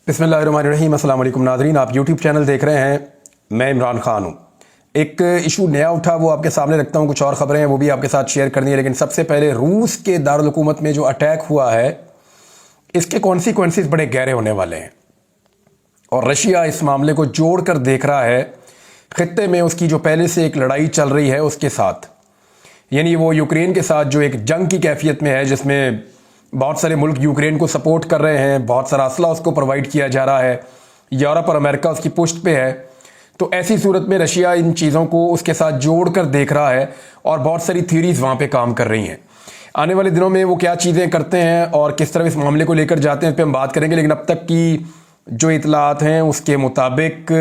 बिस्मिल्लाहिर्रहमानिर्रहीम। अस्सलाम वालेकुम नाज़रीन, आप यूट्यूब चैनल देख रहे हैं। मैं इमरान खान हूँ। एक इशू नया उठा, वो आपके सामने रखता हूँ। कुछ और ख़बरें हैं वो भी आपके साथ शेयर करनी है, लेकिन सबसे पहले रूस के दारुल हुकूमत में जो अटैक हुआ है, इसके कॉन्सिक्वेंसेस बड़े गहरे होने वाले हैं। और रशिया इस मामले को जोड़ कर देख रहा है ख़ित्ते में उसकी जो पहले से एक लड़ाई चल रही है उसके साथ, यानी वो यूक्रेन के साथ जो एक जंग की कैफियत में है, जिसमें बहुत सारे मुल्क यूक्रेन को सपोर्ट कर रहे हैं, बहुत सारा असला उसको प्रोवाइड किया जा रहा है, यूरोप और अमेरिका उसकी पुष्ट पे है। तो ऐसी सूरत में रशिया इन चीज़ों को उसके साथ जोड़ कर देख रहा है और बहुत सारी थ्योरीज वहाँ पे काम कर रही हैं। आने वाले दिनों में वो क्या चीज़ें करते हैं और किस तरह इस मामले को लेकर जाते हैं, इस पर हम बात करेंगे। लेकिन अब तक की जो इतलात हैं उसके मुताबिक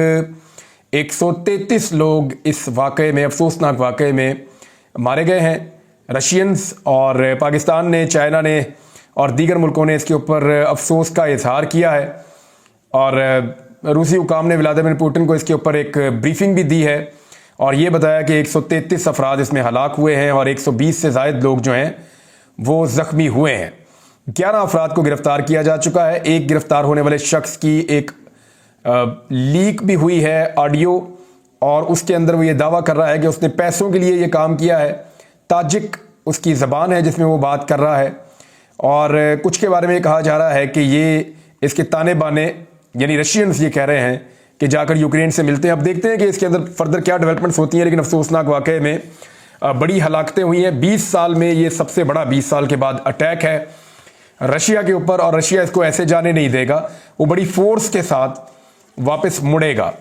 133 लोग इस वाक़े में, अफसोसनाक वाक़े में मारे गए हैं। रशियंस और पाकिस्तान ने, चाइना ने और दीगर मुल्कों ने इसके ऊपर अफसोस का इजहार किया है। और रूसी हुकाम ने व्लादिमीर पुतिन को इसके ऊपर एक ब्रीफिंग भी दी है और ये बताया कि 133 अफराद इसमें हलाक हुए हैं और 120 से ज़ायद लोग जो हैं वो ज़ख्मी हुए हैं। 11 अफराद को गिरफ्तार किया जा चुका है। एक गिरफ्तार होने वाले शख्स की एक लीक भी हुई है ऑडियो, और उसके अंदर वो ये दावा कर रहा है कि उसने पैसों के लिए ये काम किया है। ताजिक उसकी ज़बान है जिसमें वो बात कर रहा है। और कुछ के बारे में कहा जा रहा है कि ये इसके ताने बाने, यानी रशियंस ये कह रहे हैं कि जाकर यूक्रेन से मिलते हैं। अब देखते हैं कि इसके अंदर फर्दर क्या डेवलपमेंट्स होती हैं। लेकिन अफसोसनाक वाक़े में बड़ी हलाकतें हुई हैं। 20 साल में ये सबसे बड़ा 20 साल के बाद अटैक है रशिया के ऊपर, और रशिया इसको ऐसे जाने नहीं देगा। वो बड़ी फोर्स के साथ वापस मुड़ेगा,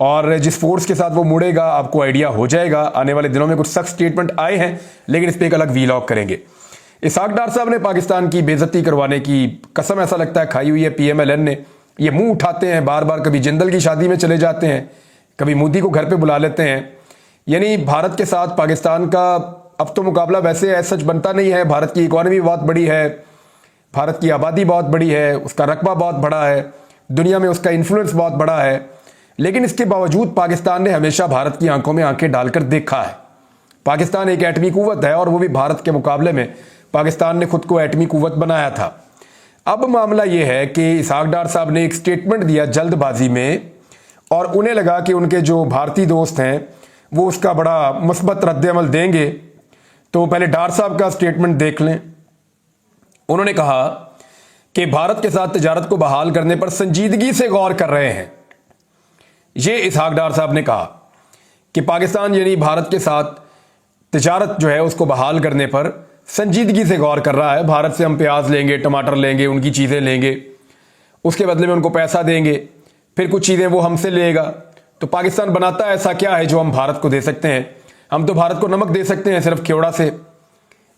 और जिस फोर्स के साथ वो मुड़ेगा आपको आइडिया हो जाएगा। आने वाले दिनों में कुछ सख्त स्टेटमेंट आए हैं, लेकिन इस पर एक अलग वीलॉग करेंगे। इसहाक डार साहब ने पाकिस्तान की बेइज्जती करवाने की कसम ऐसा लगता है खाई हुई है PMLN ने। ये मुंह उठाते हैं बार बार, कभी जिंदल की शादी में चले जाते हैं, कभी मोदी को घर पे बुला लेते हैं। यानी भारत के साथ पाकिस्तान का अब तो मुकाबला वैसे ऐसा सच बनता नहीं है। भारत की इकॉनमी बहुत बड़ी है, भारत की आबादी बहुत बड़ी है, उसका रकबा बहुत बड़ा है, दुनिया में उसका इन्फ्लुएंस बहुत बड़ा है। लेकिन इसके बावजूद पाकिस्तान ने हमेशा भारत की आंखों में आंखें डालकर देखा है। पाकिस्तान एक एटमी कुव्वत है, और वो भी भारत के मुकाबले में पाकिस्तान ने खुद को एटमी कुव्वत बनाया था। अब मामला यह है कि इसहाक डार साहब ने एक स्टेटमेंट दिया जल्दबाजी में, और उन्हें लगा कि उनके जो भारतीय दोस्त हैं वो उसका बड़ा मुस्बत रद्द-ए-अमल देंगे। तो पहले डार साहब का स्टेटमेंट देख लें। उन्होंने कहा कि भारत के साथ तिजारत को बहाल करने पर संजीदगी से गौर कर रहे हैं। ये इसहाक डार साहब ने कहा कि पाकिस्तान यानी भारत के साथ तिजारत जो है उसको बहाल करने पर संजीदगी से गौर कर रहा है। भारत से हम प्याज लेंगे, टमाटर लेंगे, उनकी चीज़ें लेंगे, उसके बदले में उनको पैसा देंगे, फिर कुछ चीज़ें वो हमसे लेगा। तो पाकिस्तान बनाता ऐसा क्या है जो हम भारत को दे सकते हैं? हम तो भारत को नमक दे सकते हैं सिर्फ खेवड़ा से।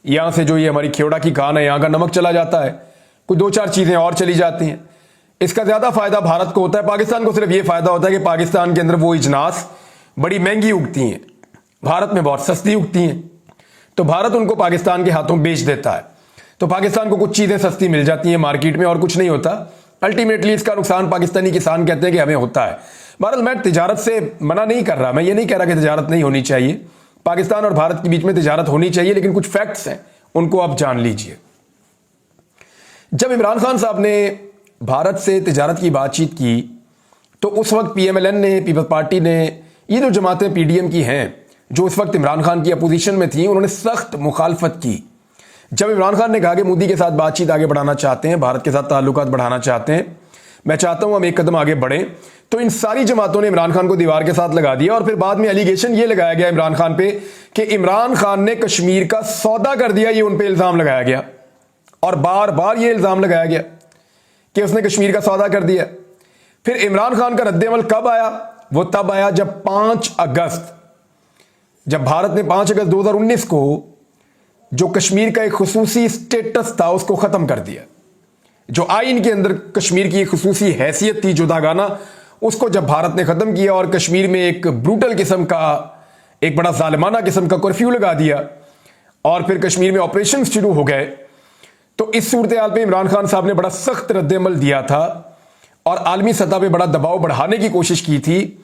यहाँ से जो ये हमारी खेवड़ा की खान है, यहाँ का नमक चला जाता है, कुछ 2-4 चीज़ें और चली जाती हैं। इसका ज़्यादा फ़ायदा भारत को होता है। पाकिस्तान को सिर्फ ये फ़ायदा होता है कि पाकिस्तान के अंदर वो इजनास बड़ी महंगी उगती हैं, भारत में बहुत सस्ती उगती हैं, तो भारत उनको पाकिस्तान के हाथों बेच देता है। तो पाकिस्तान को कुछ चीज़ें सस्ती मिल जाती हैं मार्केट में, और कुछ नहीं होता। अल्टीमेटली इसका नुकसान पाकिस्तानी किसान कहते हैं कि हमें होता है। बहरहाल मैं तिजारत से मना नहीं कर रहा, मैं ये नहीं कह रहा कि तिजारत नहीं होनी चाहिए। पाकिस्तान और भारत के बीच में तिजारत होनी चाहिए, लेकिन कुछ फैक्ट्स हैं उनको आप जान लीजिए। जब इमरान खान साहब ने भारत से तिजारत की बातचीत की तो उस वक्त PMLN ने, पीपल्स पार्टी ने, ये जो जमातें PDM की हैं जो उस वक्त इमरान खान की अपोजिशन में थी, उन्होंने सख्त मुखालफत की। जब इमरान खान ने कहा कि मोदी के साथ बातचीत आगे बढ़ाना चाहते हैं, भारत के साथ ताल्लुकात बढ़ाना चाहते हैं, मैं चाहता हूं हम एक कदम आगे बढ़ें, तो इन सारी जमातों ने इमरान खान को दीवार के साथ लगा दिया। और फिर बाद में एलिगेशन ये लगाया गया इमरान खान पे कि इमरान खान ने कश्मीर का सौदा कर दिया, ये उन पर इल्ज़ाम लगाया गया। और बार बार ये इल्ज़ाम लगाया गया कि उसने कश्मीर का सौदा कर दिया। फिर इमरान खान का रद्द-ए-अमल कब आया? वो तब आया जब 5 अगस्त, जब भारत ने 5 अगस्त 2019 को जो कश्मीर का एक खुसूसी स्टेटस था उसको ख़त्म कर दिया। जो आइन के अंदर कश्मीर की एक खुसूसी हैसियत थी जुदागाना, उसको जब भारत ने ख़त्म किया और कश्मीर में एक ब्रूटल किस्म का, एक बड़ा जालिमाना किस्म का कर्फ्यू लगा दिया, और फिर कश्मीर में ऑपरेशन शुरू हो गए, तो इस सूरत हाल पे इमरान खान साहब ने बड़ा सख्त रद्द-ए-अमल दिया था और आलमी सतह पे बड़ा दबाव बढ़ाने की कोशिश की थी।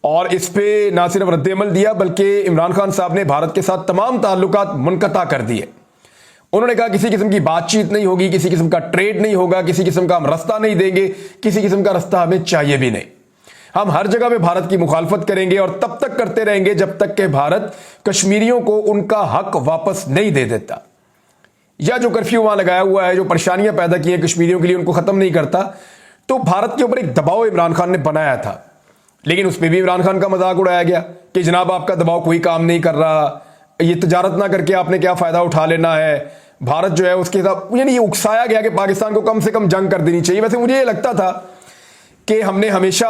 और इस पे ना सिर्फ रद्द-ए-अमल दिया, बल्कि इमरान खान साहब ने भारत के साथ तमाम ताल्लुकात मुनक़ता कर दिए। उन्होंने कहा किसी किस्म की बातचीत नहीं होगी, किसी किस्म का ट्रेड नहीं होगा, किसी किस्म का हम रास्ता नहीं देंगे, किसी किस्म का रास्ता हमें चाहिए भी नहीं। हम हर जगह पे भारत की मुखालफत करेंगे और तब तक करते रहेंगे जब तक कि भारत कश्मीरियों को उनका हक वापस नहीं दे देता, या जो कर्फ्यू वहां लगाया हुआ है, जो परेशानियां पैदा की हैं कश्मीरियों के लिए, उनको खत्म नहीं करता। तो भारत के ऊपर एक दबाव इमरान खान ने बनाया था, लेकिन उसमें भी इमरान खान का मजाक उड़ाया गया कि जनाब आपका दबाव कोई काम नहीं कर रहा, ये तजारत ना करके आपने क्या फायदा उठा लेना है, भारत जो है उसके साथ, यानी ये उकसाया गया कि पाकिस्तान को कम से कम जंग कर देनी चाहिए। वैसे मुझे ये लगता था कि हमने हमेशा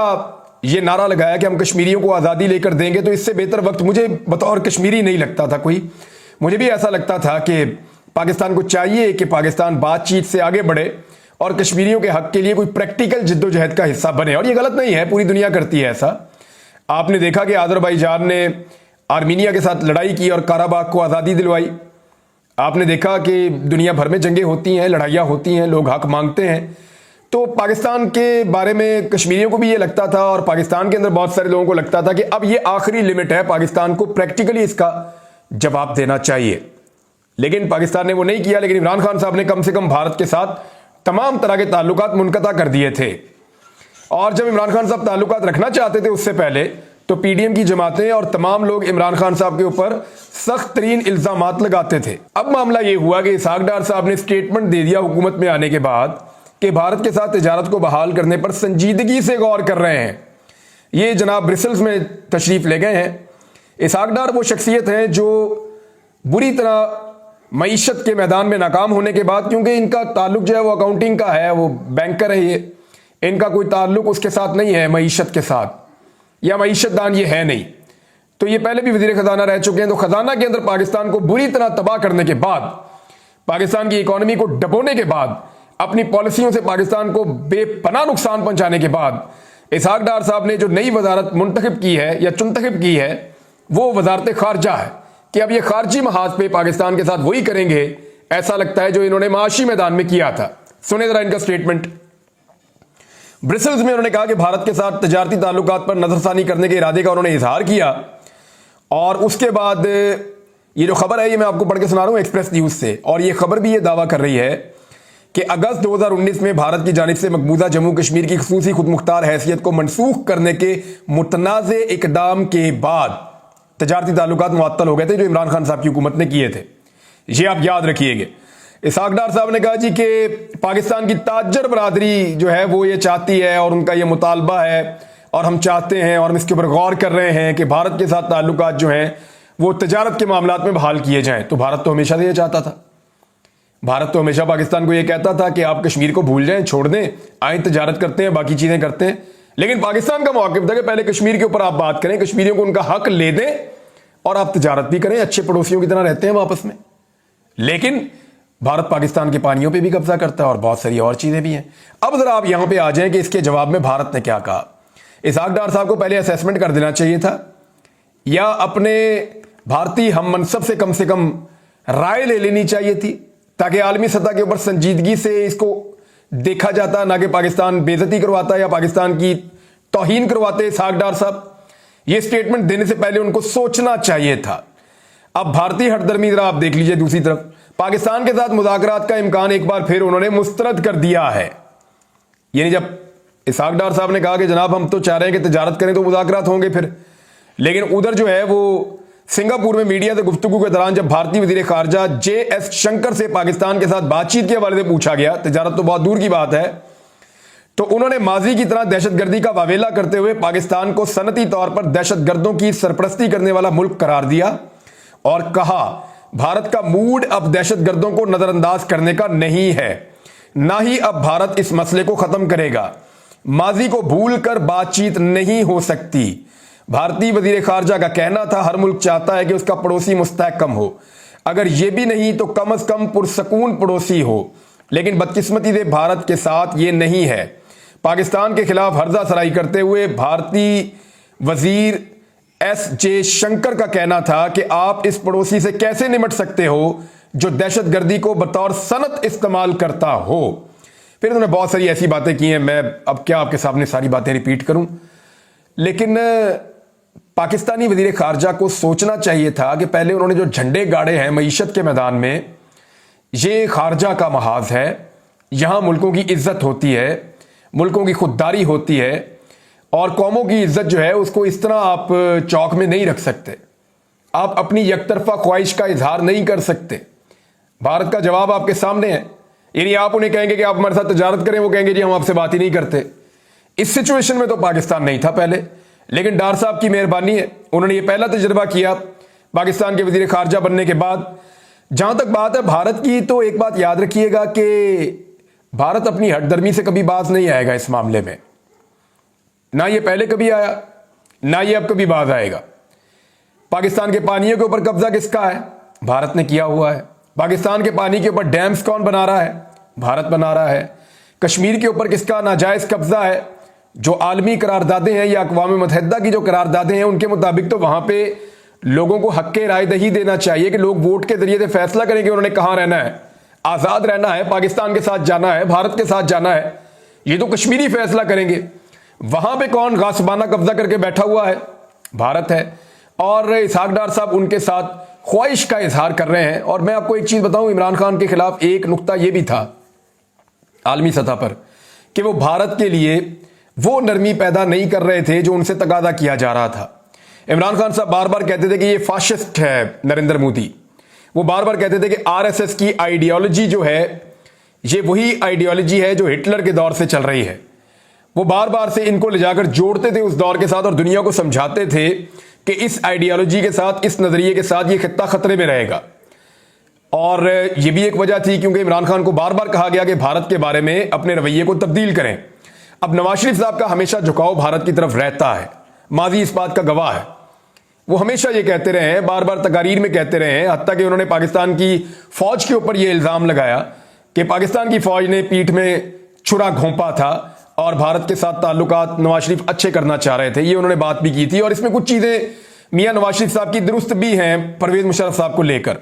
ये नारा लगाया कि हम कश्मीरियों को आज़ादी लेकर देंगे, तो इससे बेहतर वक्त मुझे बतौर कश्मीरी नहीं लगता था कोई। मुझे भी ऐसा लगता था कि पाकिस्तान को चाहिए कि पाकिस्तान बातचीत से आगे बढ़े और कश्मीरियों के हक के लिए कोई प्रैक्टिकल जिद्दोजहद का हिस्सा बने। और ये गलत नहीं है, पूरी दुनिया करती है ऐसा। आपने देखा कि अज़रबैजान ने आर्मीनिया के साथ लड़ाई की और काराबाग को आज़ादी दिलवाई। आपने देखा कि दुनिया भर में जंगें होती हैं, लड़ाइयाँ होती हैं, लोग हक मांगते हैं। तो पाकिस्तान के बारे में कश्मीरियों को भी ये लगता था और पाकिस्तान के अंदर बहुत सारे लोगों को लगता था कि अब ये आखिरी लिमिट है, पाकिस्तान को प्रैक्टिकली इसका जवाब देना चाहिए। लेकिन पाकिस्तान ने वो नहीं किया। लेकिन इमरान खान साहब ने कम से कम भारत के साथ तमाम तरह के ताल्लुकात मुनक़ता कर दिए थे। और जब इमरान खान साहब ताल्लुकात रखना चाहते थे उससे पहले, तो पीडीएम की जमातें और तमाम लोग इमरान खान साहब के ऊपर सख्त तरीन इल्जामात लगाते थे। अब मामला ये हुआ कि इसहाक डार साहब ने स्टेटमेंट दे दिया हुकूमत में आने के बाद कि भारत के साथ तिजारत को बहाल करने पर संजीदगी से गौर कर रहे हैं। ये जनाब ब्रिसल्स में तशरीफ ले गए हैं। इसहाक डार वो शख्सियत हैं जो बुरी तरह मईशत के मैदान में नाकाम होने के बाद, क्योंकि इनका ताल्लुक जो है वो अकाउंटिंग का है, वो बैंकर है, ये इनका कोई ताल्लुक उसके साथ नहीं है मईशत के साथ, या मईशत दान ये है नहीं। तो ये पहले भी वजीर खजाना रह चुके हैं। तो खजाना के अंदर पाकिस्तान को बुरी तरह तबाह करने के बाद, पाकिस्तान की इकोनॉमी को डबोने के बाद, अपनी पॉलिसियों से पाकिस्तान को बेपनाह नुकसान पहुंचाने के बाद, इसहाक डार साहब ने जो नई वजारत मुंतखब की है या चुनतखब की है, वो वजारत खारजा है कि अब ये खारजी महाज पे पाकिस्तान के साथ वही करेंगे, ऐसा लगता है, जो इन्होंने माशी मैदान में किया था। सुने जरा इनका स्टेटमेंट। ब्रिसल्स में उन्होंने कहा कि भारत के साथ तजारती ताल्लुकात पर नजरसानी करने के इरादे का उन्होंने इजहार किया। और उसके बाद ये जो खबर है ये मैं आपको पढ़ के सुना रहा हूं एक्सप्रेस न्यूज से, और ये खबर भी ये दावा कर रही है कि अगस्त 2019 में भारत की जानिब से मकबूजा जम्मू कश्मीर की खसूसी खुद मुख्तार हैसियत को मनसूख करने के मुतनाज़े इकदाम के बाद तजारती ताल्लुकात मुअत्तल हो गए थे जो इमरान खान साहब की हुकूमत ने किए थे। ये आप याद रखिएगा। इसहाक डार साहब ने कहा जी कि पाकिस्तान की ताजर बरादरी जो है वो ये चाहती है और उनका ये मुतालबा है और हम चाहते हैं और हम इसके ऊपर गौर कर रहे हैं कि भारत के साथ ताल्लुकात जो हैं वो तजारत के मामलात में बहाल किए जाएं। तो भारत तो हमेशा से ये चाहता था। भारत तो हमेशा पाकिस्तान को ये कहता था कि आप कश्मीर को भूल जाएं, छोड़ दें, आए तजारत करते हैं, बाकी चीजें करते हैं। लेकिन पाकिस्तान का मौक़िफ़ था कि पहले कश्मीर के ऊपर आप बात करें, कश्मीरियों को उनका हक ले दें और आप तजारत भी करें, अच्छे पड़ोसियों की तरह रहते हैं आपस में। लेकिन भारत पाकिस्तान के पानियों पे भी कब्जा करता है और बहुत सारी और चीजें भी हैं। अब जरा आप यहां पे आ जाएं कि इसके जवाब में भारत ने क्या कहा। इसहाक डार साहब को पहले असेसमेंट कर देना चाहिए था, या अपने भारतीय हम मनसब से कम राय ले लेनी चाहिए थी, ताकि आलमी सतह के ऊपर संजीदगी से इसको देखा जाता, ना कि पाकिस्तान बेइज्जती करवाता या पाकिस्तान की तौहीन करवाते। इसहाक डार साहब ये स्टेटमेंट देने से पहले उनको सोचना चाहिए था। अब भारतीय हटदर्मी जरा आप देख लीजिए। दूसरी तरफ पाकिस्तान के साथ मुज़ाकरात का इम्कान एक बार फिर उन्होंने मुस्तरद कर दिया है। यानी जब इसहाक डार साहब ने कहा कि जनाब हम तो चाह रहे हैं कि तजारत करें तो मुज़ाकरात होंगे फिर, लेकिन उधर जो है वो सिंगापुर में मीडिया से गुफ्तगू के दौरान जब भारतीय वजीर खारजा JS शंकर से पाकिस्तान के साथ बातचीत के हवाले से पूछा गया, तजारत तो बहुत दूर की बात है, तो उन्होंने माजी की तरह दहशतगर्दी का वावेला करते हुए पाकिस्तान को सनती तौर पर दहशतगर्दों की सरपरस्ती करने वाला मुल्क करार दिया और कहा भारत का मूड अब दहशतगर्दों को नजरअंदाज करने का नहीं है, ना ही अब भारत इस मसले को खत्म करेगा। माजी को भूल कर बातचीत नहीं हो सकती। भारतीय वजीर खारजा का कहना था हर मुल्क चाहता है कि उसका पड़ोसी मुस्तहकम हो, अगर यह भी नहीं तो कम से कम पुरसकून पड़ोसी हो, लेकिन बदकिस्मती से भारत के साथ ये नहीं है। पाकिस्तान के खिलाफ हर्जा सराई करते हुए भारतीय वजीर SJ शंकर का कहना था कि आप इस पड़ोसी से कैसे निमट सकते हो जो दहशतगर्दी को बतौर सनत इस्तेमाल करता हो। फिर उन्होंने बहुत सारी ऐसी बातें की हैं, मैं अब क्या आपके सामने सारी बातें रिपीट करूं, लेकिन पाकिस्तानी वजीर खारजा को सोचना चाहिए था कि पहले उन्होंने जो झंडे गाड़े हैं मईशत के मैदान में, یہ خارجہ کا محاذ ہے، یہاں ملکوں کی عزت ہوتی ہے، ملکوں کی خودداری ہوتی ہے، اور قوموں کی عزت جو ہے اس کو اس طرح آپ چوک میں نہیں رکھ سکتے، آپ اپنی یک طرفہ خواہش کا اظہار نہیں کر سکتے۔ بھارت کا جواب آپ کے سامنے ہے، یعنی آپ انہیں کہیں گے کہ آپ ہمارے ساتھ تجارت کریں، وہ کہیں گے جی ہم آپ سے بات ہی نہیں کرتے۔ اس سچویشن میں تو پاکستان نہیں تھا پہلے، لیکن ڈار صاحب کی مہربانی ہے، انہوں نے یہ پہلا تجربہ کیا پاکستان کے وزیر خارجہ بننے کے بعد۔ جہاں تک بات ہے بھارت کی، تو ایک بات یاد رکھیے گا کہ بھارت اپنی ہٹ درمی سے کبھی باز نہیں آئے گا اس معاملے میں، نہ یہ پہلے کبھی آیا، نہ یہ اب کبھی باز آئے گا۔ پاکستان کے پانیوں کے اوپر قبضہ کس کا ہے؟ بھارت نے کیا ہوا ہے۔ پاکستان کے پانی کے اوپر ڈیمز کون بنا رہا ہے؟ بھارت بنا رہا ہے۔ کشمیر کے اوپر کس کا ناجائز قبضہ ہے؟ جو عالمی قراردادیں ہیں یا اقوام متحدہ کی جو قراردادیں ہیں ان کے مطابق تو وہاں پہ لوگوں کو حق رائے دہی دینا چاہیے کہ لوگ ووٹ کے ذریعے سے فیصلہ کریں کہ انہوں نے کہاں رہنا ہے، آزاد رہنا ہے، پاکستان کے ساتھ جانا ہے، بھارت کے ساتھ جانا ہے، یہ تو کشمیری فیصلہ کریں گے۔ وہاں پہ کون غاصبانہ قبضہ کر کے بیٹھا ہوا ہے؟ بھارت ہے، اور اسحاق ڈار صاحب ان کے ساتھ خواہش کا اظہار کر رہے ہیں۔ اور میں آپ کو ایک چیز بتاؤں، عمران خان کے خلاف ایک نقطہ یہ بھی تھا عالمی سطح پر کہ وہ بھارت کے لیے وہ نرمی پیدا نہیں کر رہے تھے جو ان سے تقاضا کیا جا رہا تھا۔ عمران خان صاحب بار بار کہتے تھے کہ یہ فاشسٹ ہے نریندر مودی، وہ بار بار کہتے تھے کہ آر ایس ایس کی آئیڈیالوجی جو ہے یہ وہی آئیڈیالوجی ہے جو ہٹلر کے دور سے چل رہی ہے۔ وہ بار بار سے ان کو لے جا کر جوڑتے تھے اس دور کے ساتھ اور دنیا کو سمجھاتے تھے کہ اس آئیڈیالوجی کے ساتھ، اس نظریے کے ساتھ یہ خطہ خطرے میں رہے گا۔ اور یہ بھی ایک وجہ تھی کیونکہ عمران خان کو بار بار کہا گیا کہ بھارت کے بارے میں اپنے رویے کو تبدیل کریں۔ اب نواز شریف صاحب کا ہمیشہ جھکاؤ بھارت کی طرف رہتا ہے، ماضی اس بات کا گواہ ہے۔ وہ ہمیشہ یہ کہتے رہے ہیں، بار بار تقاریر میں کہتے رہے ہیں، حتیٰ کہ انہوں نے پاکستان کی فوج کے اوپر یہ الزام لگایا کہ پاکستان کی فوج نے پیٹھ میں چھرا گھونپا تھا اور بھارت کے ساتھ تعلقات نواز شریف اچھے کرنا چاہ رہے تھے۔ یہ انہوں نے بات بھی کی تھی، اور اس میں کچھ چیزیں میاں نواز شریف صاحب کی درست بھی ہیں پرویز مشرف صاحب کو لے کر۔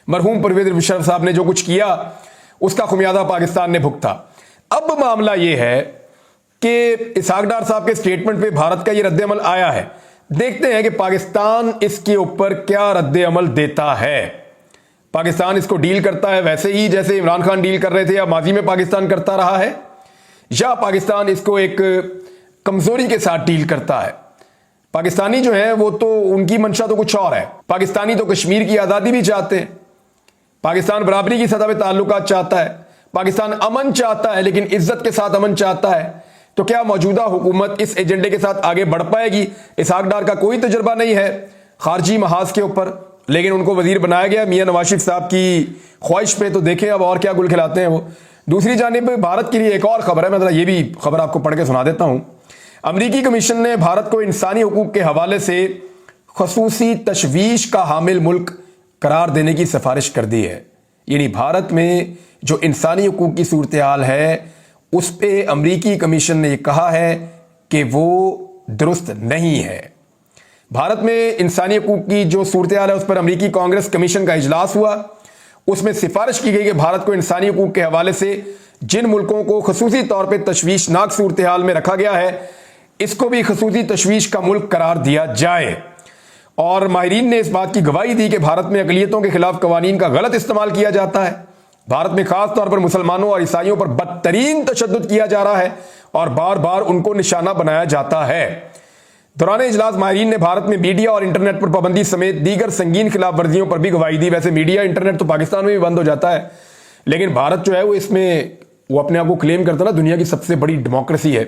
مرحوم پرویز مشرف صاحب نے جو کچھ کیا اس کا خمیازہ پاکستان نے بھگتا۔ اب معاملہ یہ ہے کہ اسحاق ڈار صاحب کے سٹیٹمنٹ پہ بھارت کا یہ رد عمل آیا ہے، دیکھتے ہیں کہ پاکستان اس کے اوپر کیا رد عمل دیتا ہے۔ پاکستان اس کو ڈیل کرتا ہے ویسے ہی جیسے عمران خان ڈیل کر رہے تھے یا ماضی میں پاکستان کرتا رہا ہے، یا پاکستان اس کو ایک کمزوری کے ساتھ ڈیل کرتا ہے۔ پاکستانی جو ہیں وہ تو ان کی منشا تو کچھ اور ہے۔ پاکستانی تو کشمیر کی آزادی بھی چاہتے ہیں، پاکستان برابری کی سطح پہ تعلقات چاہتا ہے، پاکستان امن چاہتا ہے لیکن عزت کے ساتھ امن چاہتا ہے۔ تو کیا موجودہ حکومت اس ایجنڈے کے ساتھ آگے بڑھ پائے گی؟ اسحاق ڈار کا کوئی تجربہ نہیں ہے خارجی محاذ کے اوپر، لیکن ان کو وزیر بنایا گیا میاں نواز شریف صاحب کی خواہش پہ۔ تو دیکھیں اب اور کیا گل کھلاتے ہیں وہ۔ دوسری جانب بھارت کے لیے ایک اور خبر ہے، میں یہ بھی خبر آپ کو پڑھ کے سنا دیتا ہوں۔ امریکی کمیشن نے بھارت کو انسانی حقوق کے حوالے سے خصوصی تشویش کا حامل ملک قرار دینے کی سفارش کر دی ہے۔ یعنی بھارت میں جو انسانی حقوق کی صورتحال ہے اس پہ امریکی کمیشن نے یہ کہا ہے کہ وہ درست نہیں ہے۔ بھارت میں انسانی حقوق کی جو صورتحال ہے اس پر امریکی کانگریس کمیشن کا اجلاس ہوا، اس میں سفارش کی گئی کہ بھارت کو انسانی حقوق کے حوالے سے جن ملکوں کو خصوصی طور پہ تشویشناک صورتحال میں رکھا گیا ہے اس کو بھی خصوصی تشویش کا ملک قرار دیا جائے۔ اور ماہرین نے اس بات کی گواہی دی کہ بھارت میں اقلیتوں کے خلاف قوانین کا غلط استعمال کیا جاتا ہے، بھارت میں خاص طور پر مسلمانوں اور عیسائیوں پر بدترین تشدد کیا جا رہا ہے اور بار بار ان کو نشانہ بنایا جاتا ہے۔ دوران اجلاس ماہرین نے بھارت میں میڈیا اور انٹرنیٹ پر پابندی سمیت دیگر سنگین خلاف ورزیوں پر بھی گواہی دی۔ ویسے میڈیا انٹرنیٹ تو پاکستان میں بھی بند ہو جاتا ہے، لیکن بھارت جو ہے وہ اس میں وہ اپنے آپ کو کلیم کرتا ہے نا دنیا کی سب سے بڑی ڈیموکریسی ہے،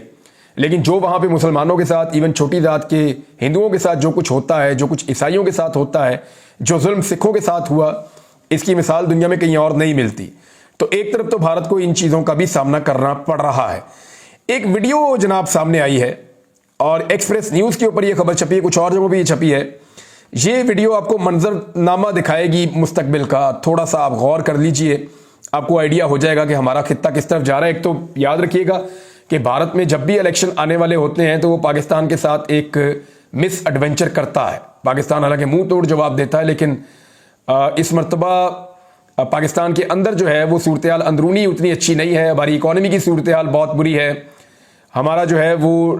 لیکن جو وہاں پہ مسلمانوں کے ساتھ، ایون چھوٹی ذات کے ہندوؤں کے ساتھ جو کچھ ہوتا ہے، جو کچھ عیسائیوں کے ساتھ ہوتا ہے، جو ظلم سکھوں کے ساتھ ہوا، اس کی مثال دنیا میں کہیں اور نہیں ملتی۔ تو ایک طرف تو بھارت کو ان چیزوں کا بھی سامنا کرنا پڑ رہا ہے۔ ایک ویڈیو جناب سامنے آئی ہے اور ایکسپریس نیوز کے اوپر یہ خبر چھپی ہے، کچھ اور جگہوں پہ یہ چھپی ہے۔ یہ ویڈیو آپ کو منظر نامہ دکھائے گی مستقبل کا، تھوڑا سا آپ غور کر لیجئے، آپ کو آئیڈیا ہو جائے گا کہ ہمارا خطہ کس طرف جا رہا ہے۔ ایک تو یاد رکھیے گا کہ بھارت میں جب بھی الیکشن آنے والے ہوتے ہیں تو وہ پاکستان کے ساتھ ایک مس ایڈونچر کرتا ہے۔ پاکستان حالانکہ منہ توڑ جواب دیتا ہے، لیکن اس مرتبہ پاکستان کے اندر جو ہے وہ صورتحال اندرونی اتنی اچھی نہیں ہے، ہماری اکانومی کی صورتحال بہت بری ہے، ہمارا جو ہے وہ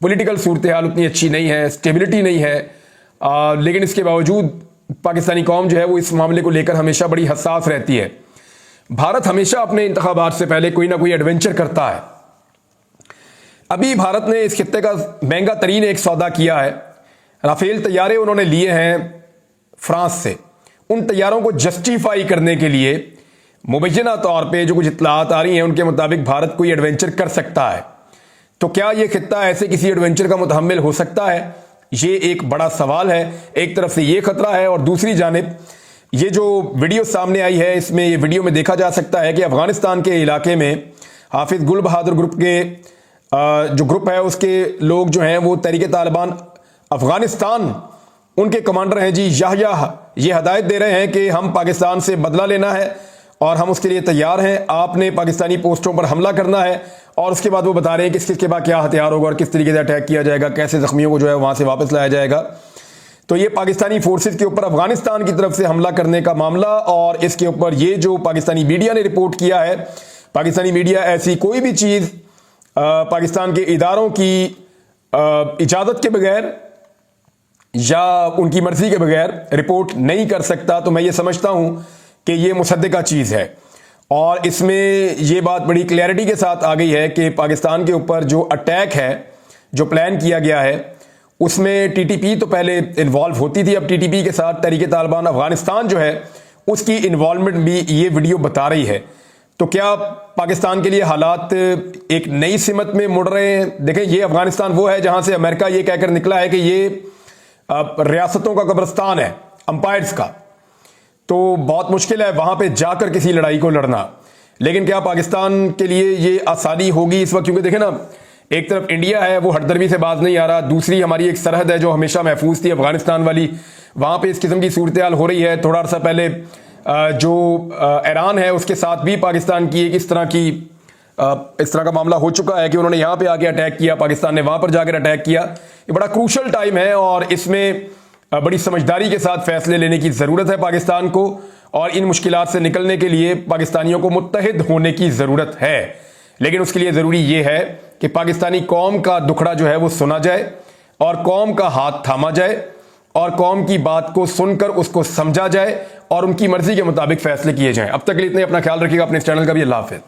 پولیٹیکل صورتحال اتنی اچھی نہیں ہے، اسٹیبلٹی نہیں ہے، لیکن اس کے باوجود پاکستانی قوم جو ہے وہ اس معاملے کو لے کر ہمیشہ بڑی حساس رہتی ہے۔ भारत हमेशा अपने इंतखाबात से पहले कोई ना कोई एडवेंचर करता है। अभी भारत ने इस खित्ते का महंगा तरीन एक सौदा किया है। राफेल तैयारे उन्होंने लिए हैं फ्रांस से। उन तैयारों को जस्टिफाई करने के लिए मुबैना तौर पे जो कुछ इत्तलात आ रही हैं उनके मुताबिक भारत कोई एडवेंचर कर सकता है। तो क्या ये खित्ता ऐसे किसी एडवेंचर का मुतहम्मिल हो सकता है? ये एक बड़ा सवाल है। एक तरफ से ये खतरा है और दूसरी जानिब ये जो वीडियो सामने आई है, इसमें ये वीडियो में देखा जा सकता है कि अफगानिस्तान के इलाके में हाफिज गुल बहादुर ग्रुप के जो ग्रुप है उसके लोग जो हैं वो तहरीक तालिबान अफगानिस्तान उनके कमांडर हैं जी याह्या, ये हदायत दे रहे हैं कि हम पाकिस्तान से बदला लेना है और हम उसके लिए तैयार हैं। आपने पाकिस्तानी पोस्टों पर हमला करना है और उसके बाद वो बता रहे हैं कि किसके बाद क्या हथियार होगा और किस तरीके से अटैक किया जाएगा, कैसे जख्मियों को जो है वहां से वापस लाया जाएगा। तो ये पाकिस्तानी फोर्सेस के ऊपर अफगानिस्तान की तरफ से हमला करने का मामला, और इसके ऊपर ये जो पाकिस्तानी मीडिया ने रिपोर्ट किया है, पाकिस्तानी मीडिया ऐसी कोई भी चीज पाकिस्तान के इदारों की इजाजत के बगैर या उनकी मर्जी के बगैर रिपोर्ट नहीं कर सकता। तो मैं ये समझता हूं कि ये मुसद्दिका चीज है और इसमें ये बात बड़ी क्लैरिटी के साथ आ गई है कि पाकिस्तान के ऊपर जो अटैक है, जो प्लान किया गया है, उसमें टीटीपी तो पहले इन्वॉल्व होती थी। अब टीटीपी के साथ तहरीक तालिबान अफगानिस्तान जो है उसकी इन्वॉल्वमेंट भी ये वीडियो बता रही है। तो क्या पाकिस्तान के लिए हालात एक नई सिमत में मुड़ रहे हैं? देखें, ये अफगानिस्तान वो है जहां से अमेरिका ये कहकर निकला है कि ये रियासतों का कब्रिस्तान है, अंपायर्स का। तो बहुत मुश्किल है वहां पे जाकर किसी लड़ाई को लड़ना। लेकिन क्या पाकिस्तान के लिए ये आसानी होगी इस वक्त? क्योंकि देखें ना, एक तरफ इंडिया है वो हटदर्मी से बाज नहीं आ रहा, दूसरी हमारी एक सरहद है जो हमेशा महफूज थी अफगानिस्तान वाली, वहां पे इस किस्म की सूरत हाल हो रही है। थोड़ा अर्सा पहले जो ईरान है उसके साथ भी पाकिस्तान की एक इस तरह का मामला हो चुका है कि उन्होंने यहां पे आके अटैक किया, पाकिस्तान ने वहां पर जाकर अटैक किया। ये बड़ा क्रूशल टाइम है और इसमें बड़ी समझदारी के साथ फैसले लेने की जरूरत है पाकिस्तान को, और इन मुश्किलात से निकलने के लिए पाकिस्तानियों को मुत्तहिद होने की जरूरत है। लेकिन उसके लिए जरूरी यह है कि पाकिस्तानी कौम का दुखड़ा जो है वो सुना जाए और कौम का हाथ थामा जाए और कौम की बात को सुनकर उसको समझा जाए और उनकी मर्जी के मुताबिक फैसले किए जाएं। अब तक के लिए इतने, अपना ख्याल रखिएगा, अपने इस चैनल का भी। अल्लाह हाफिज़।